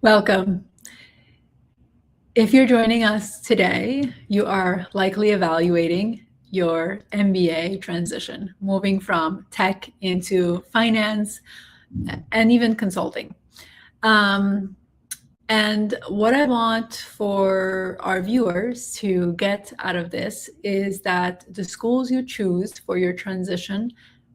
Welcome. If you're joining us today, you are likely evaluating your MBA transition, moving from tech into finance and even consulting. And what I want for our viewers to get out of this is that the schools you choose for your transition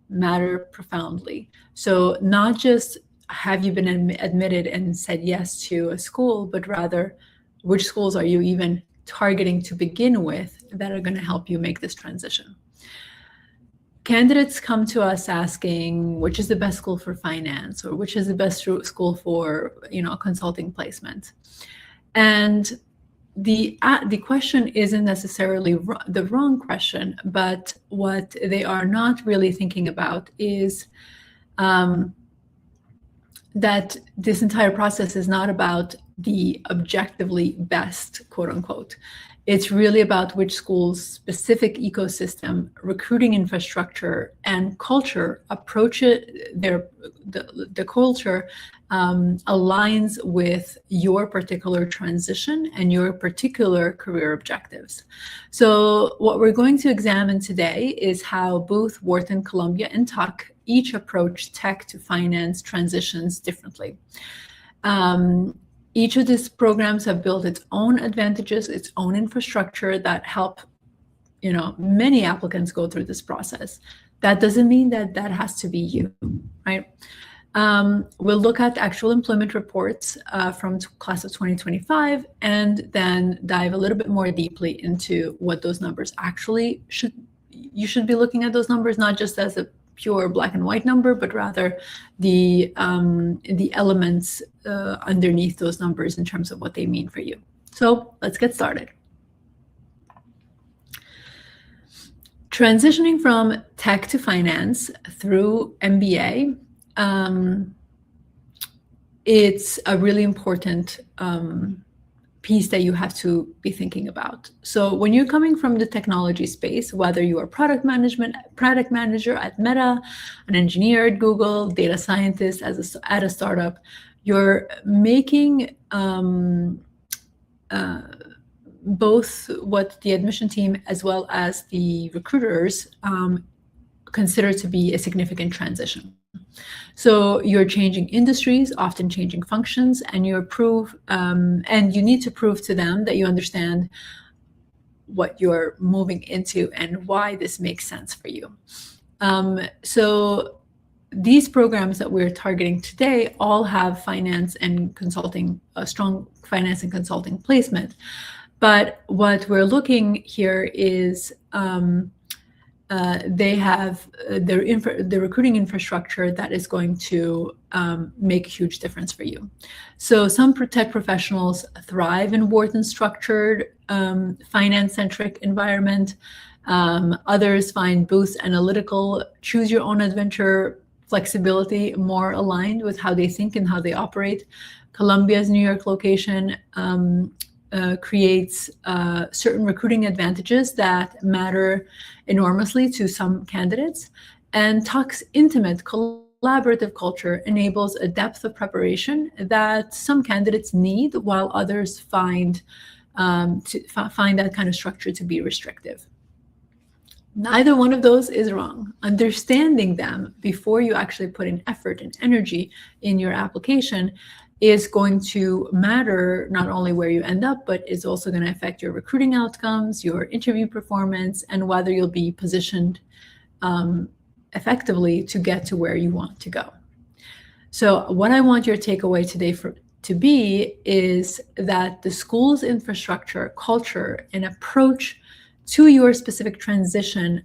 matter profoundly. So not just have you been admitted and said yes to a school, but rather which schools are you even targeting to begin with that are going to help you make this transition. Candidates come to us asking which is the best school for finance or which is the best school for a consulting placement. And the question isn't necessarily the wrong question, but what they are not really thinking about is that this entire process is not about the objectively best, quote unquote. It's really about which school's specific ecosystem, recruiting infrastructure, and culture approach it. The culture aligns with your particular transition and your particular career objectives. So what we're going to examine today is how Booth, Wharton, Columbia, and Tuck each approach tech to finance transitions differently. Each of these programs have built its own advantages, its own infrastructure that help, many applicants go through this process. That doesn't mean that that has to be you, right? We'll look at actual employment reports from class of 2025, and then dive a little bit more deeply into what those numbers actually you should be looking at those numbers, not just as a pure black and white number, but rather the elements underneath those numbers in terms of what they mean for you. So let's get started. Transitioning from tech to finance through MBA, it's a really important piece that you have to be thinking about. So when you're coming from the technology space, whether you are product manager at Meta, an engineer at Google, data scientist at a startup, you're making both what the admission team as well as the recruiters consider to be a significant transition. So you're changing industries, often changing functions, and you need to prove to them that you understand what you're moving into and why this makes sense for you. So these programs that we're targeting today all have finance and consulting, a strong finance and consulting placement. But what we're looking here is they have the recruiting infrastructure that is going to make a huge difference for you. So some tech professionals thrive in Wharton structured, finance-centric environment. Others find Booth's analytical, choose your own adventure flexibility more aligned with how they think and how they operate. Columbia's New York location creates certain recruiting advantages that matter enormously to some candidates. And Tuck's intimate, collaborative culture enables a depth of preparation that some candidates need, while others find that kind of structure to be restrictive. Neither one of those is wrong. Understanding them before you actually put in effort and energy in your application is going to matter not only where you end up, but is also going to affect your recruiting outcomes, your interview performance, and whether you'll be positioned effectively to get to where you want to go. So what I want your takeaway today to be is that the school's infrastructure, culture, and approach to your specific transition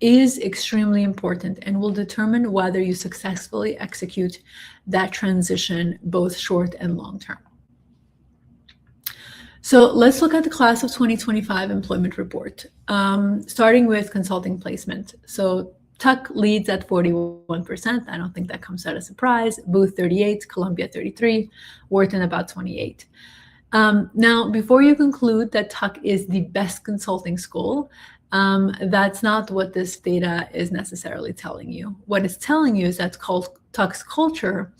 is extremely important and will determine whether you successfully execute that transition, both short and long term. So let's look at the class of 2025 employment report, starting with consulting placement. So Tuck leads at 41%. I don't think that comes as a surprise. Booth 38, Columbia 33, Wharton about 28. Now, before you conclude that Tuck is the best consulting school, that's not what this data is necessarily telling you. What it's telling you is that Tuck's culture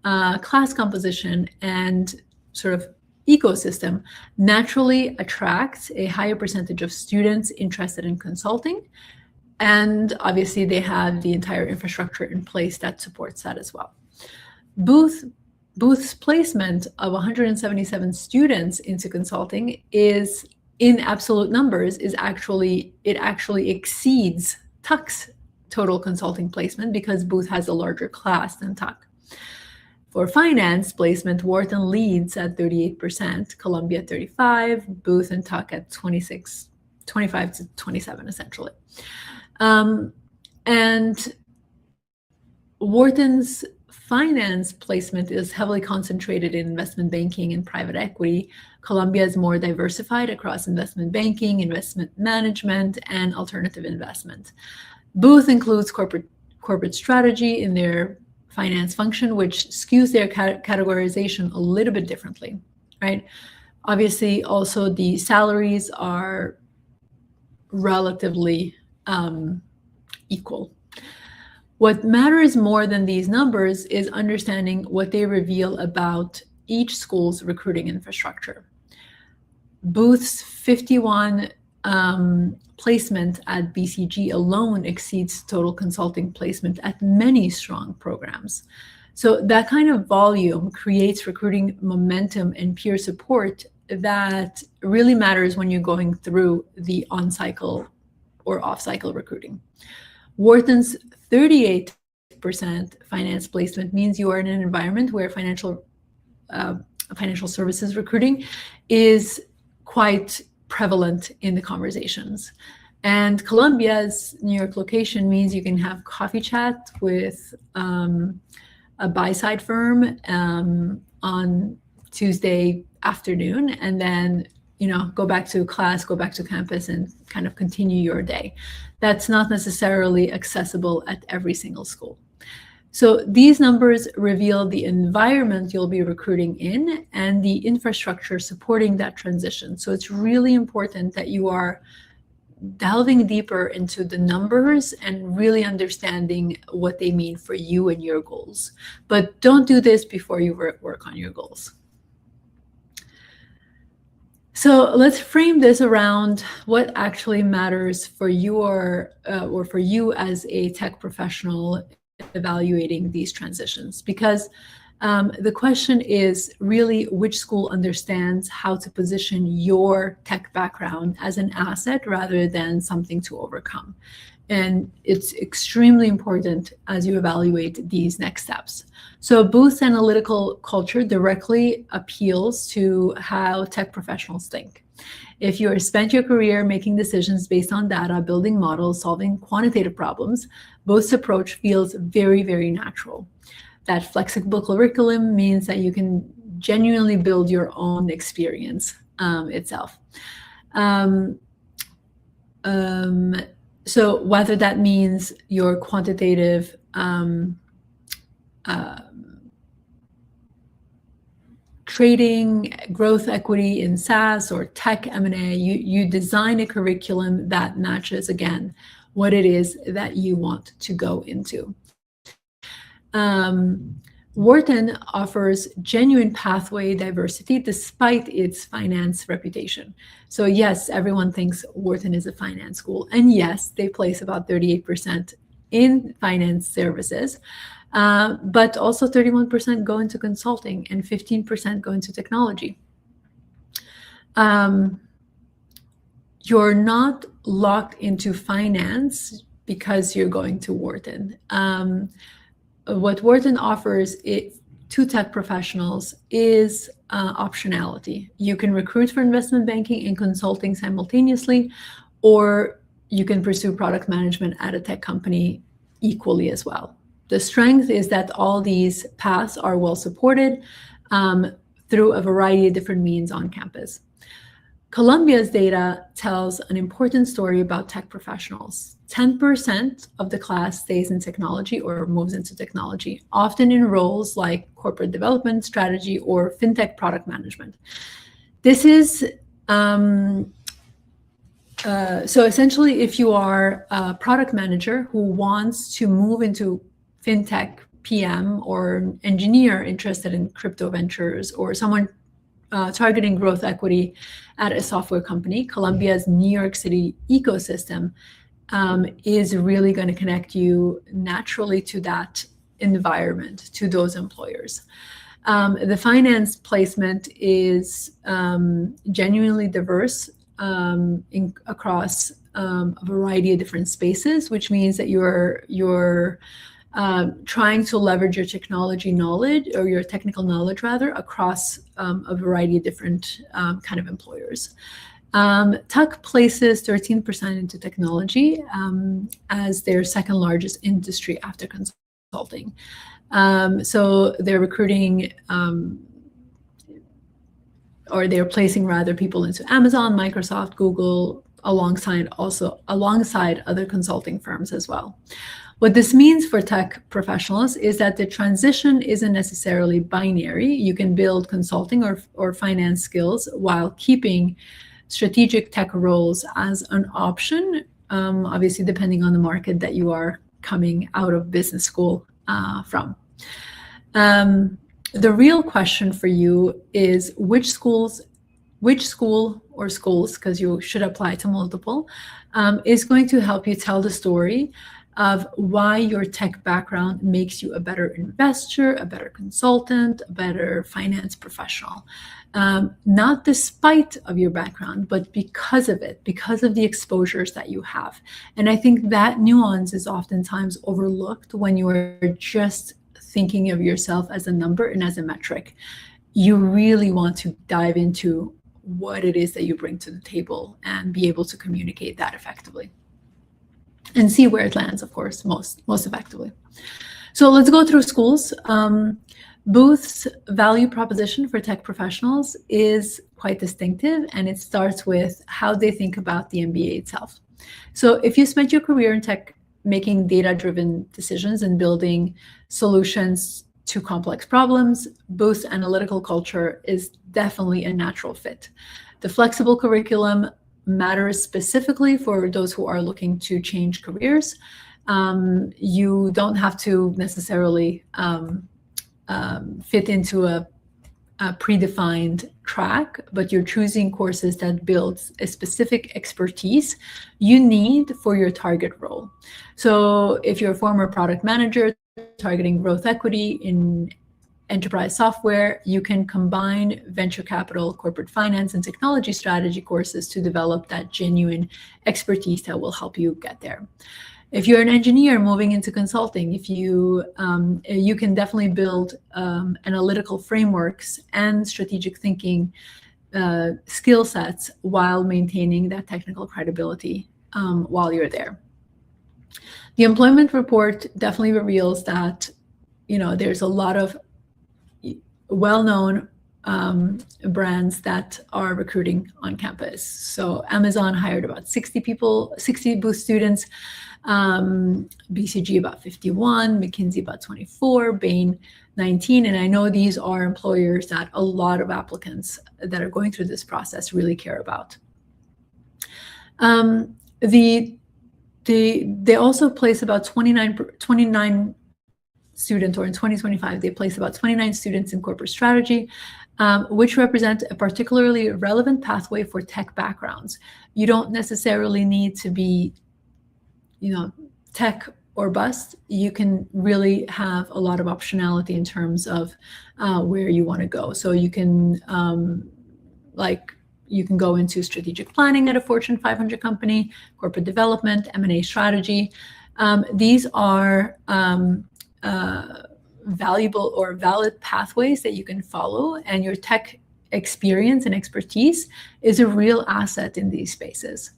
class composition and sort of ecosystem naturally attracts a higher percentage of students interested in consulting. And obviously, they have the entire infrastructure in place that supports that as well. Booth's placement of 177 students into consulting is, in absolute numbers, it actually exceeds Tuck's total consulting placement because Booth has a larger class than Tuck. For finance placement, Wharton leads at 38%, Columbia at 35%, Booth and Tuck at 25 to 27, essentially. And Wharton's finance placement is heavily concentrated in investment banking and private equity. Columbia is more diversified across investment banking, investment management, and alternative investment. Booth includes corporate strategy in their finance function, which skews their categorization a little bit differently, right? Obviously, also the salaries are relatively equal. What matters more than these numbers is understanding what they reveal about each school's recruiting infrastructure. Booth's 51 placement at BCG alone exceeds total consulting placement at many strong programs. So that kind of volume creates recruiting momentum and peer support that really matters when you're going through the on-cycle or off-cycle recruiting. Wharton's 38% finance placement means you are in an environment where financial services recruiting is quite prevalent in the conversations. And Columbia's New York location means you can have coffee chat with a buy-side firm on Tuesday afternoon, and then go back to class, go back to campus, and kind of continue your day. That's not necessarily accessible at every single school. So these numbers reveal the environment you'll be recruiting in and the infrastructure supporting that transition. So it's really important that you are delving deeper into the numbers and really understanding what they mean for you and your goals. But don't do this before you work on your goals. So let's frame this around what actually matters for your or for you as a tech professional evaluating these transitions, because the question is really which school understands how to position your tech background as an asset rather than something to overcome. And it's extremely important as you evaluate these next steps. So Booth's analytical culture directly appeals to how tech professionals think. If you have spent your career making decisions based on data, building models, solving quantitative problems, Booth's approach feels very, very natural. That flexible curriculum means that you can genuinely build your own experience itself. So whether that means your quantitative trading, growth equity in SaaS or tech M&A, you design a curriculum that matches, again, what it is that you want to go into. Wharton offers genuine pathway diversity despite its finance reputation. So yes, everyone thinks Wharton is a finance school, and yes, they place about 38% in finance services, but also 31% go into consulting and 15% go into technology. You're not locked into finance because you're going to Wharton. What Wharton offers to tech professionals is optionality. You can recruit for investment banking and consulting simultaneously, or you can pursue product management at a tech company equally as well. The strength is that all these paths are well supported through a variety of different means on campus. Columbia's data tells an important story about tech professionals. 10% of the class stays in technology or moves into technology, often in roles like corporate development, strategy, or fintech product management. This is, so essentially, if you are a product manager who wants to move into fintech PM or an engineer interested in crypto ventures, or someone targeting growth equity at a software company, Columbia's New York City ecosystem is really going to connect you naturally to that environment, to those employers. The finance placement is genuinely diverse across a variety of different spaces, which means that you're trying to leverage your technology knowledge, or your technical knowledge rather, across a variety of different kind of employers. Tuck places 13% into technology as their second largest industry after consulting. So they're recruiting, or they're placing rather people into Amazon, Microsoft, Google, alongside other consulting firms as well. What this means for tech professionals is that the transition isn't necessarily binary. You can build consulting or finance skills while keeping strategic tech roles as an option, obviously depending on the market that you are coming out of business school from. The real question for you is which school or schools, because you should apply to multiple, is going to help you tell the story of why your tech background makes you a better investor, a better consultant, a better finance professional. Not despite of your background, but because of it, because of the exposures that you have. And I think that nuance is oftentimes overlooked when you are just thinking of yourself as a number and as a metric. You really want to dive into what it is that you bring to the table and be able to communicate that effectively. And see where it lands, of course, most effectively. So let's go through schools. Booth's value proposition for tech professionals is quite distinctive, and it starts with how they think about the MBA itself. So if you spent your career in tech making data-driven decisions and building solutions to complex problems, Booth's analytical culture is definitely a natural fit. The flexible curriculum matters specifically for those who are looking to change careers. You don't have to necessarily fit into a predefined track, but you're choosing courses that build a specific expertise you need for your target role. So if you're a former product manager targeting growth equity in enterprise software, you can combine venture capital, corporate finance, and technology strategy courses to develop that genuine expertise that will help you get there. If you're an engineer moving into consulting, if you can definitely build analytical frameworks and strategic thinking skill sets while maintaining that technical credibility while you're there. The employment report definitely reveals that there's a lot of well-known brands that are recruiting on campus. So Amazon hired about 60 Booth students, BCG about 51, McKinsey about 24, Bain 19. And I know these are employers that a lot of applicants that are going through this process really care about. They also place about 29 students, or in 2025, they placed about 29 students in corporate strategy, which represent a particularly relevant pathway for tech backgrounds. You don't necessarily need to be, tech or bust. You can really have a lot of optionality in terms of where you want to go. So you can, you can go into strategic planning at a Fortune 500 company, corporate development, M&A strategy. These are valuable or valid pathways that you can follow, and your tech experience and expertise is a real asset in these spaces.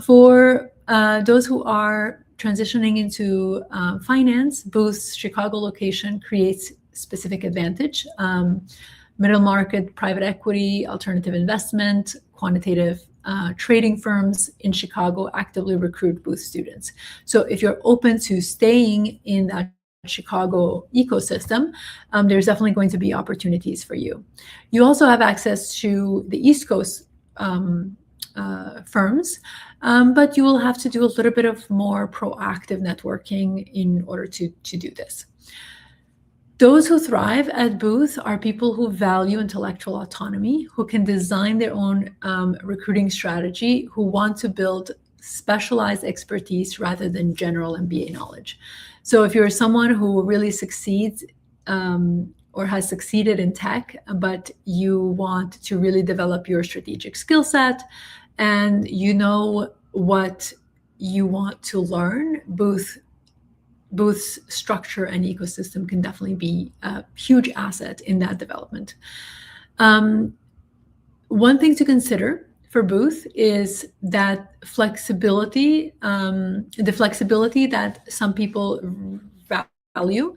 For those who are transitioning into finance, Booth's Chicago location creates specific advantage. Middle market, private equity, alternative investment, quantitative trading firms in Chicago actively recruit Booth students. So if you're open to staying in that Chicago ecosystem, there's definitely going to be opportunities for you. You also have access to the East Coast firms, but you will have to do a little bit of more proactive networking in order to do this. Those who thrive at Booth are people who value intellectual autonomy, who can design their own recruiting strategy, who want to build specialized expertise rather than general MBA knowledge. So if you're someone who really succeeds or has succeeded in tech, but you want to really develop your strategic skill set and you know what you want to learn, Booth's structure and ecosystem can definitely be a huge asset in that development. One thing to consider for Booth is that flexibility, the flexibility that some people value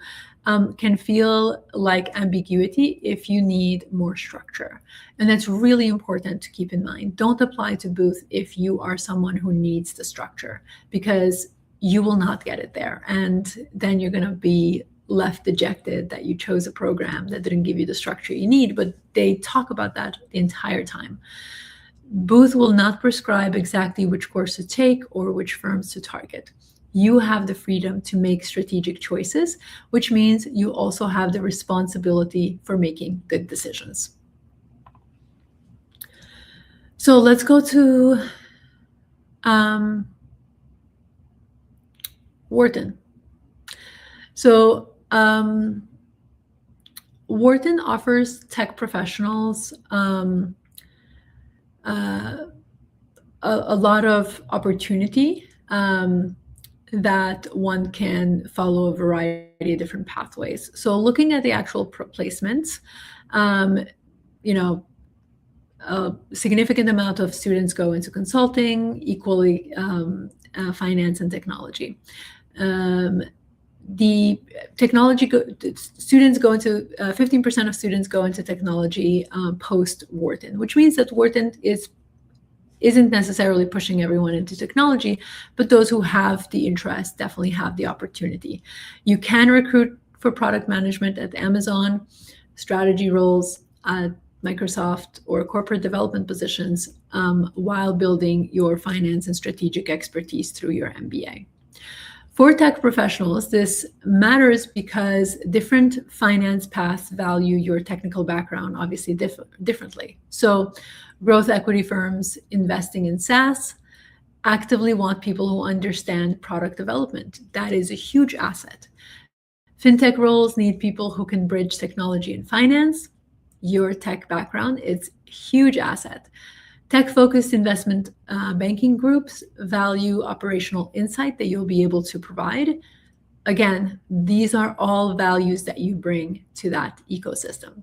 can feel like ambiguity if you need more structure. And that's really important to keep in mind. Don't apply to Booth if you are someone who needs the structure, because you will not get it there. And then you're going to be left dejected that you chose a program that didn't give you the structure you need, but they talk about that the entire time. Booth will not prescribe exactly which course to take or which firms to target. You have the freedom to make strategic choices, which means you also have the responsibility for making good decisions. So let's go to Wharton. So Wharton offers tech professionals a lot of opportunity that one can follow a variety of different pathways. So looking at the actual placements, a significant amount of students go into consulting, equally finance and technology. The technology students go into 15% of students go into technology post Wharton, which means that Wharton isn't necessarily pushing everyone into technology, but those who have the interest definitely have the opportunity. You can recruit for product management at Amazon, strategy roles at Microsoft, or corporate development positions while building your finance and strategic expertise through your MBA. For tech professionals, this matters because different finance paths value your technical background obviously differently. So growth equity firms investing in SaaS actively want people who understand product development. That is a huge asset. Fintech roles need people who can bridge technology and finance. Your tech background is a huge asset. Tech-focused investment banking groups value operational insight that you'll be able to provide. Again, these are all values that you bring to that ecosystem.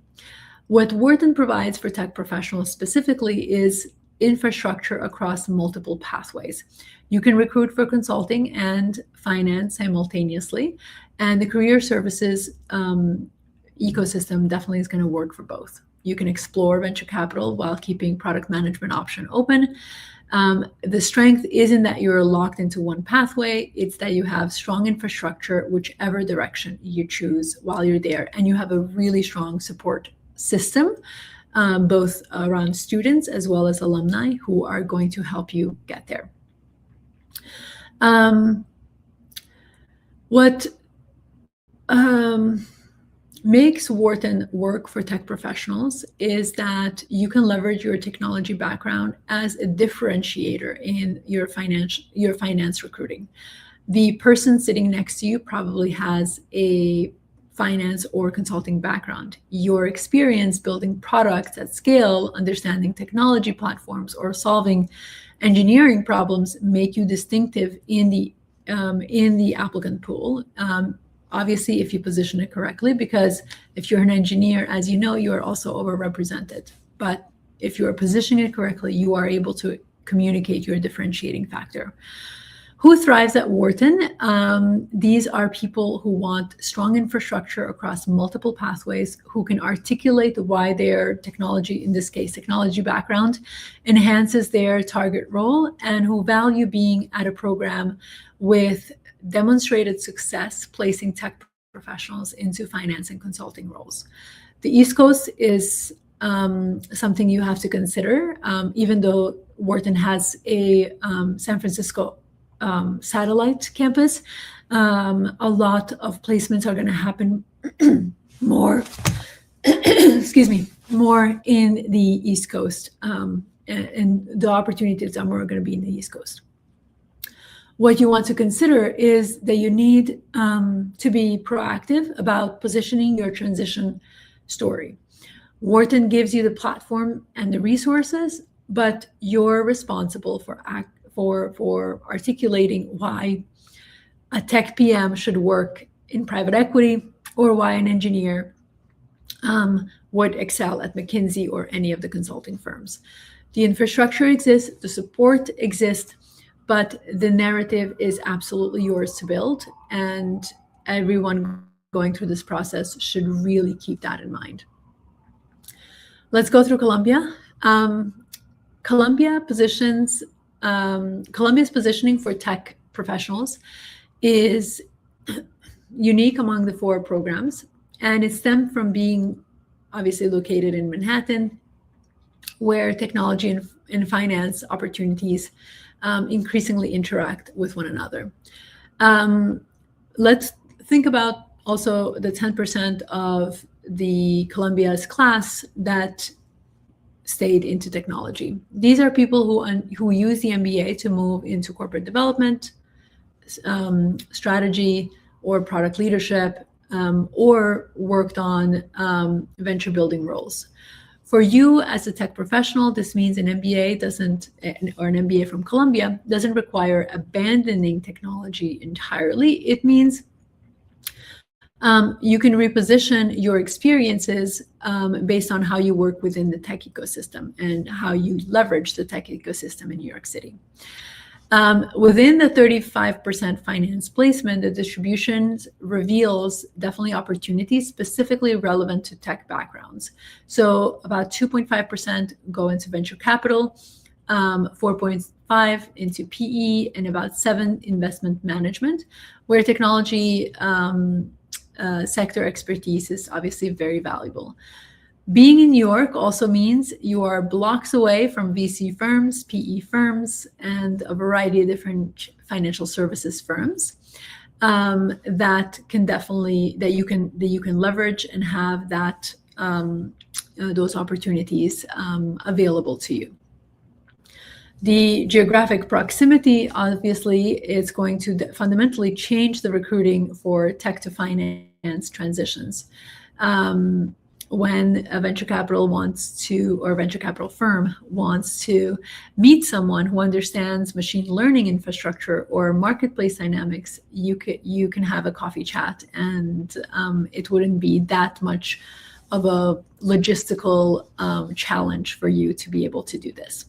What Wharton provides for tech professionals specifically is infrastructure across multiple pathways. You can recruit for consulting and finance simultaneously, and the career services ecosystem definitely is going to work for both. You can explore venture capital while keeping product management option open. The strength isn't that you're locked into one pathway, it's that you have strong infrastructure, whichever direction you choose while you're there. And you have a really strong support system, both around students as well as alumni who are going to help you get there. What makes Wharton work for tech professionals is that you can leverage your technology background as a differentiator in your finance recruiting. The person sitting next to you probably has a finance or consulting background. Your experience building products at scale, understanding technology platforms, or solving engineering problems make you distinctive in the applicant pool. Obviously, if you position it correctly, because if you're an engineer, as you know, you are also overrepresented. But if you are positioning it correctly, you are able to communicate your differentiating factor. Who thrives at Wharton? These are people who want strong infrastructure across multiple pathways, who can articulate why their technology, in this case, technology background, enhances their target role, and who value being at a program with demonstrated success placing tech professionals into finance and consulting roles. The East Coast is something you have to consider, even though Wharton has a San Francisco satellite campus. A lot of placements are going to happen more, excuse me, more in the East Coast, and the opportunities are more going to be in the East Coast. What you want to consider is that you need to be proactive about positioning your transition story. Wharton gives you the platform and the resources, but you're responsible for articulating why a tech PM should work in private equity, or why an engineer would excel at McKinsey or any of the consulting firms. The infrastructure exists, the support exists, but the narrative is absolutely yours to build, and everyone going through this process should really keep that in mind. Let's go through Columbia. Columbia's positioning for tech professionals is unique among the 4 programs, and it stemmed from being obviously located in Manhattan, where technology and finance opportunities increasingly interact with one another. Let's think about also the 10% of the Columbia's class that stayed into technology. These are people who use the MBA to move into corporate development, strategy, or product leadership, or worked on venture building roles. For you as a tech professional, this means an MBA or an MBA from Columbia doesn't require abandoning technology entirely. It means you can reposition your experiences based on how you work within the tech ecosystem and how you leverage the tech ecosystem in New York City. Within the 35% finance placement, the distribution reveals definitely opportunities specifically relevant to tech backgrounds. So about 2.5% go into venture capital, 4.5% into PE, and about 7% investment management, where technology sector expertise is obviously very valuable. Being in New York also means you are blocks away from VC firms, PE firms, and a variety of different financial services firms that you can leverage and have that those opportunities available to you. The geographic proximity obviously is going to fundamentally change the recruiting for tech to finance transitions. When a venture capital venture capital firm wants to meet someone who understands machine learning infrastructure or marketplace dynamics, you can have a coffee chat, and it wouldn't be that much of a logistical challenge for you to be able to do this.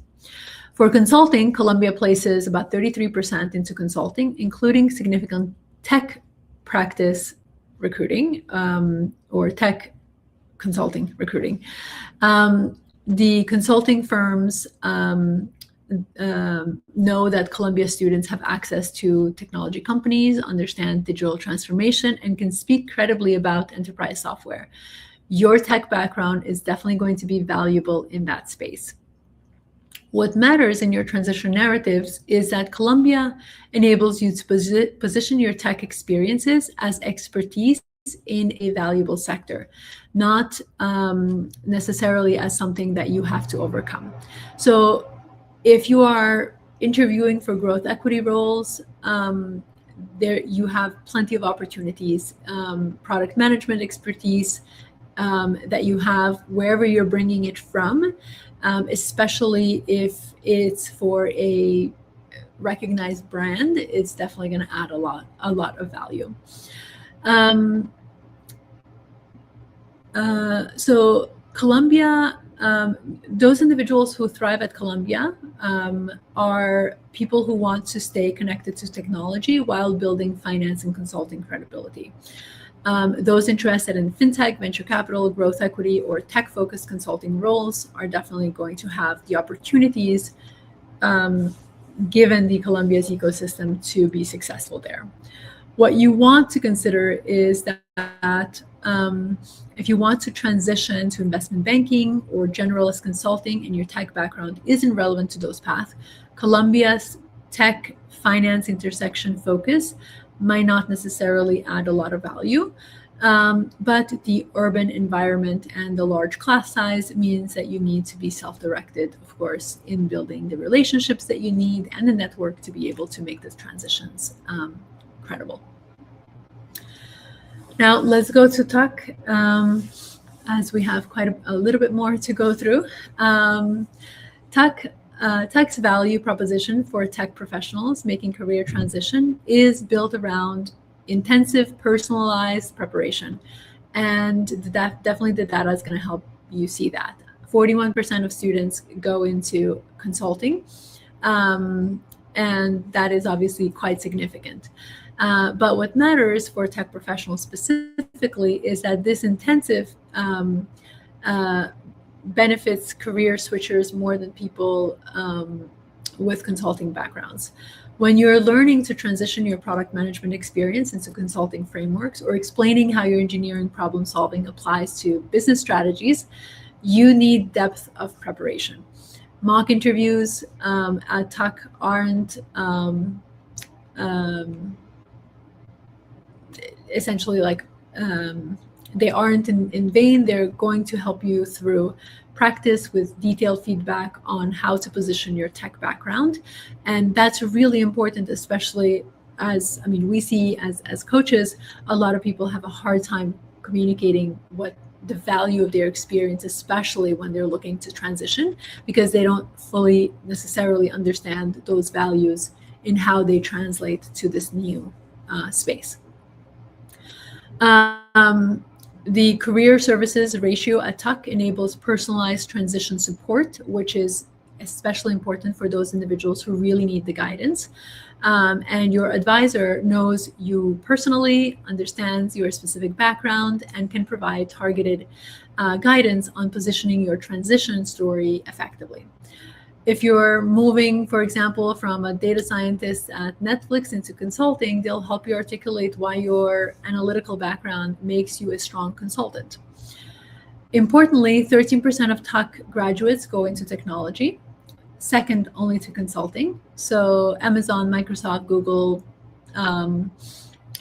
For consulting, Columbia places about 33% into consulting, including significant tech practice recruiting or tech consulting recruiting. The consulting firms know that Columbia students have access to technology companies, understand digital transformation, and can speak credibly about enterprise software. Your tech background is definitely going to be valuable in that space. What matters in your transition narratives is that Columbia enables you to position your tech experiences as expertise in a valuable sector, not necessarily as something that you have to overcome. So if you are interviewing for growth equity roles, there you have plenty of opportunities, product management expertise that you have wherever you're bringing it from, especially if it's for a recognized brand. It's definitely going to add a lot of value. So Columbia, those individuals who thrive at Columbia are people who want to stay connected to technology while building finance and consulting credibility. Those interested in fintech, venture capital, growth equity, or tech-focused consulting roles are definitely going to have the opportunities given the Columbia's ecosystem to be successful there. What you want to consider is that if you want to transition to investment banking or generalist consulting and your tech background isn't relevant to those paths, Columbia's tech finance intersection focus might not necessarily add a lot of value. But the urban environment and the large class size means that you need to be self-directed, of course, in building the relationships that you need and the network to be able to make the transitions credible. Now let's go to Tuck, as we have quite a little bit more to go through. Tuck's value proposition for tech professionals making career transition is built around intensive, personalized preparation. And definitely the data is going to help you see that. 41% of students go into consulting, and that is obviously quite significant. But what matters for tech professionals specifically is that this intensive benefits career switchers more than people with consulting backgrounds. When you're learning to transition your product management experience into consulting frameworks or explaining how your engineering problem solving applies to business strategies, you need depth of preparation. Mock interviews at Tuck aren't essentially like they aren't in vain. They're going to help you through practice with detailed feedback on how to position your tech background. And that's really important, especially as, I mean, we see as coaches, a lot of people have a hard time communicating what the value of their experience, especially when they're looking to transition, because they don't fully necessarily understand those values in how they translate to this new space. The career services ratio at Tuck enables personalized transition support, which is especially important for those individuals who really need the guidance. And your advisor knows you personally, understands your specific background, and can provide targeted guidance on positioning your transition story effectively. If you're moving, for example, from a data scientist at Netflix into consulting, they'll help you articulate why your analytical background makes you a strong consultant. Importantly, 13% of Tuck graduates go into technology, second only to consulting. So Amazon, Microsoft, Google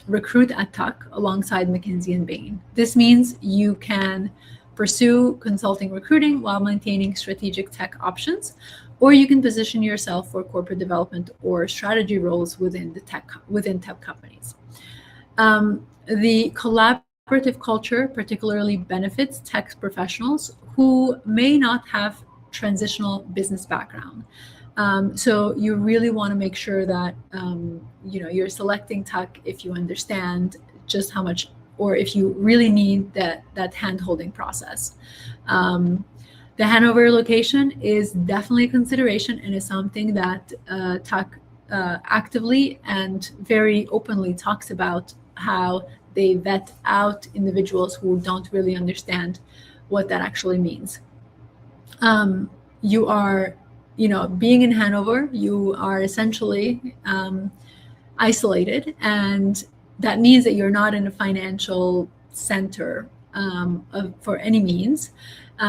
recruit at Tuck alongside McKinsey and Bain. This means you can pursue consulting recruiting while maintaining strategic tech options, or you can position yourself for corporate development or strategy roles within tech companies. The collaborative culture particularly benefits tech professionals who may not have transitional business background. So you really want to make sure that you're selecting Tuck if you understand just how much, or if you really need that hand-holding process. The Hanover location is definitely a consideration and is something that Tuck actively and very openly talks about, how they vet out individuals who don't really understand what that actually means. You are, being in Hanover, you are essentially isolated, and that means that you're not in a financial center for any means.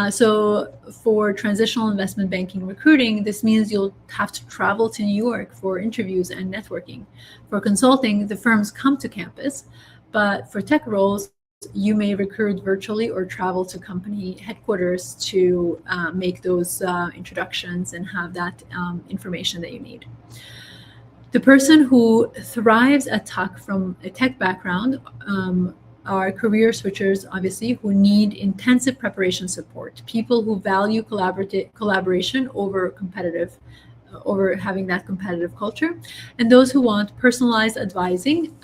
So for transitional investment banking recruiting, this means you'll have to travel to New York for interviews and networking. For consulting, the firms come to campus, but for tech roles, you may recruit virtually or travel to company headquarters to make those introductions and have that information that you need. The person who thrives at Tuck from a tech background are career switchers, obviously, who need intensive preparation support, people who value collaboration over having that competitive culture, and those who want personalized advising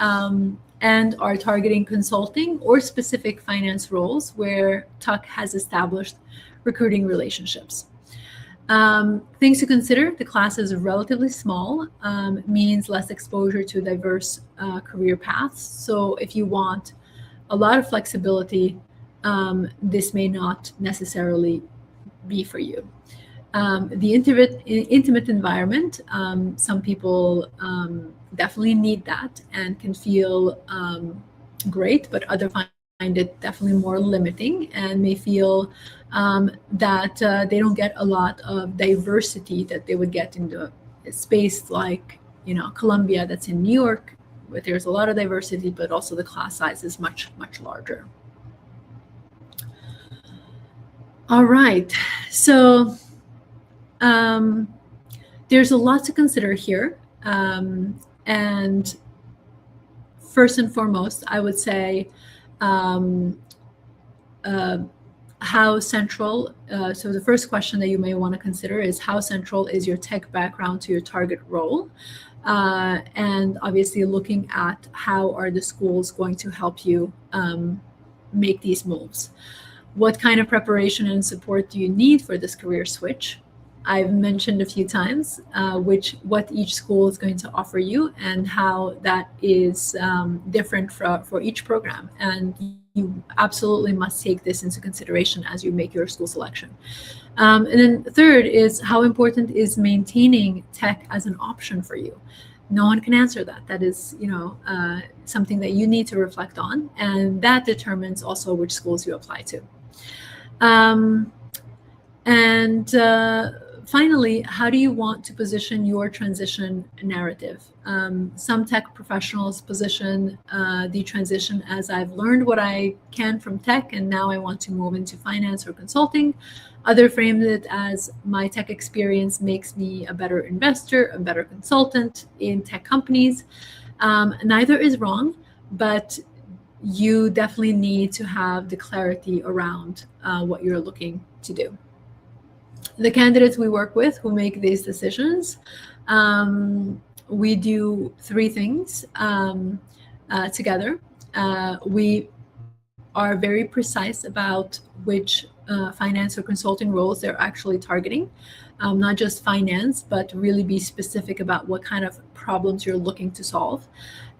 and are targeting consulting or specific finance roles where Tuck has established recruiting relationships. Things to consider: the class is relatively small, means less exposure to diverse career paths. So if you want a lot of flexibility, this may not necessarily be for you. The intimate environment, some people definitely need that and can feel great, but others find it definitely more limiting and may feel that they don't get a lot of diversity that they would get in a space like, Columbia, that's in New York, where there's a lot of diversity, but also the class size is much, much larger. All right, so there's a lot to consider here. And first and foremost, I would say how central, so the first question that you may want to consider is how central is your tech background to your target role? And obviously looking at how are the schools going to help you make these moves. What kind of preparation and support do you need for this career switch? I've mentioned a few times what each school is going to offer you and how that is different for each program. And you absolutely must take this into consideration as you make your school selection. And then third is how important is maintaining tech as an option for you? No one can answer that. That is, something that you need to reflect on, and that determines also which schools you apply to. Finally, how do you want to position your transition narrative? Some tech professionals position the transition as I've learned what I can from tech and now I want to move into finance or consulting. Others frame it as my tech experience makes me a better investor, a better consultant in tech companies. Neither is wrong, but you definitely need to have the clarity around what you're looking to do. The candidates we work with who make these decisions, we do three things together. We are very precise about which finance or consulting roles they're actually targeting, not just finance, but really be specific about what kind of problems you're looking to solve.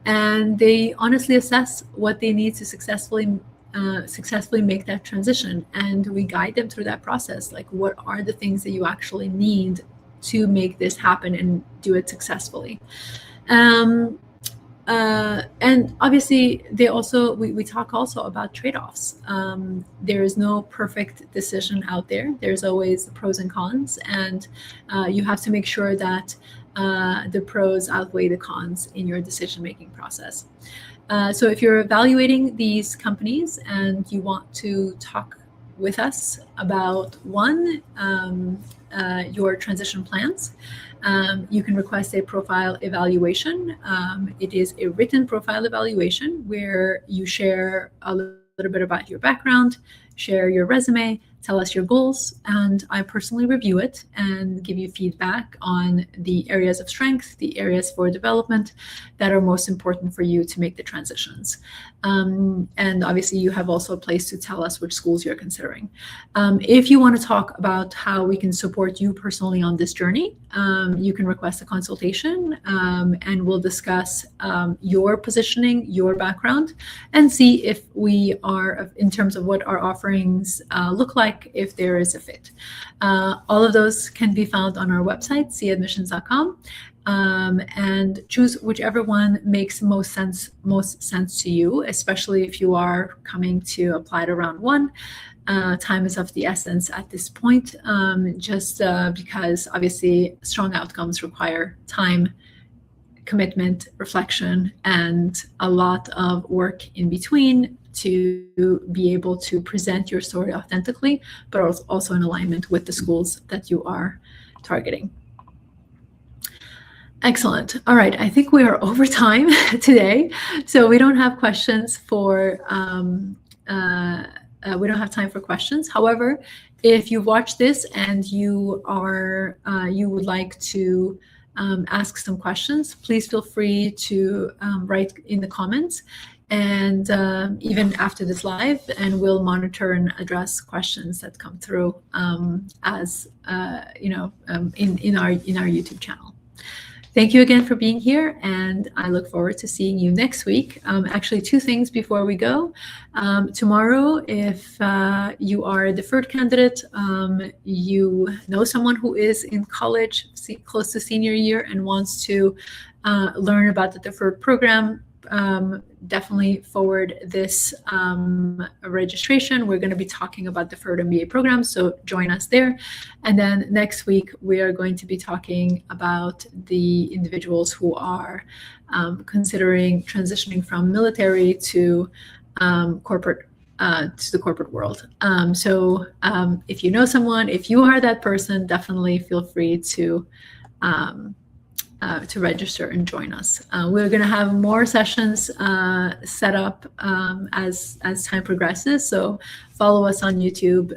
And they honestly assess what they need to successfully make that transition, and we guide them through that process. Like, what are the things that you actually need to make this happen and do it successfully? And obviously they also, we talk also about trade-offs. There is no perfect decision out there. There's always the pros and cons, and you have to make sure that the pros outweigh the cons in your decision-making process. So if you're evaluating these companies and you want to talk with us about your transition plans, you can request a profile evaluation. It is a written profile evaluation where you share a little bit about your background, share your resume, tell us your goals, and I personally review it and give you feedback on the areas of strength, the areas for development that are most important for you to make the transitions. And obviously you have also a place to tell us which schools you're considering. If you want to talk about how we can support you personally on this journey, you can request a consultation, and we'll discuss your positioning, your background, and see if we are, in terms of what our offerings look like, if there is a fit. All of those can be found on our website, siaadmissions.com, and choose whichever one makes most sense to you, especially if you are coming to apply to round one. Time is of the essence at this point, just because obviously strong outcomes require time, commitment, reflection, and a lot of work in between to be able to present your story authentically, but also in alignment with the schools that you are targeting. Excellent. All right, I think we are over time today, so we don't have questions for we don't have time for questions. However, if you watch this and you would like to ask some questions, please feel free to write in the comments, and even after this live, and we'll monitor and address questions that come through as in our YouTube channel. Thank you again for being here, and I look forward to seeing you next week. Actually, two things before we go. Tomorrow, if you are a deferred candidate, you know someone who is in college, close to senior year, and wants to learn about the deferred program, definitely forward this registration. We're going to be talking about deferred MBA programs, so join us there. And then next week, we are going to be talking about the individuals who are considering transitioning from military to corporate to the corporate world. So if you know someone, if you are that person, definitely feel free to register and join us. We're going to have more sessions set up as time progresses. So follow us on YouTube,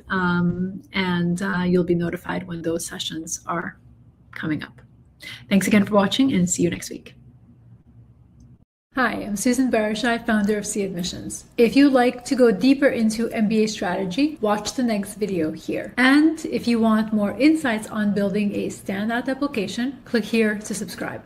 and you'll be notified when those sessions are coming up. Thanks again for watching, and see you next week. Hi, I'm Susan Barashai, founder of Sia Admissions. If you'd like to go deeper into MBA strategy, watch the next video here. And if you want more insights on building a standout application, click here to subscribe.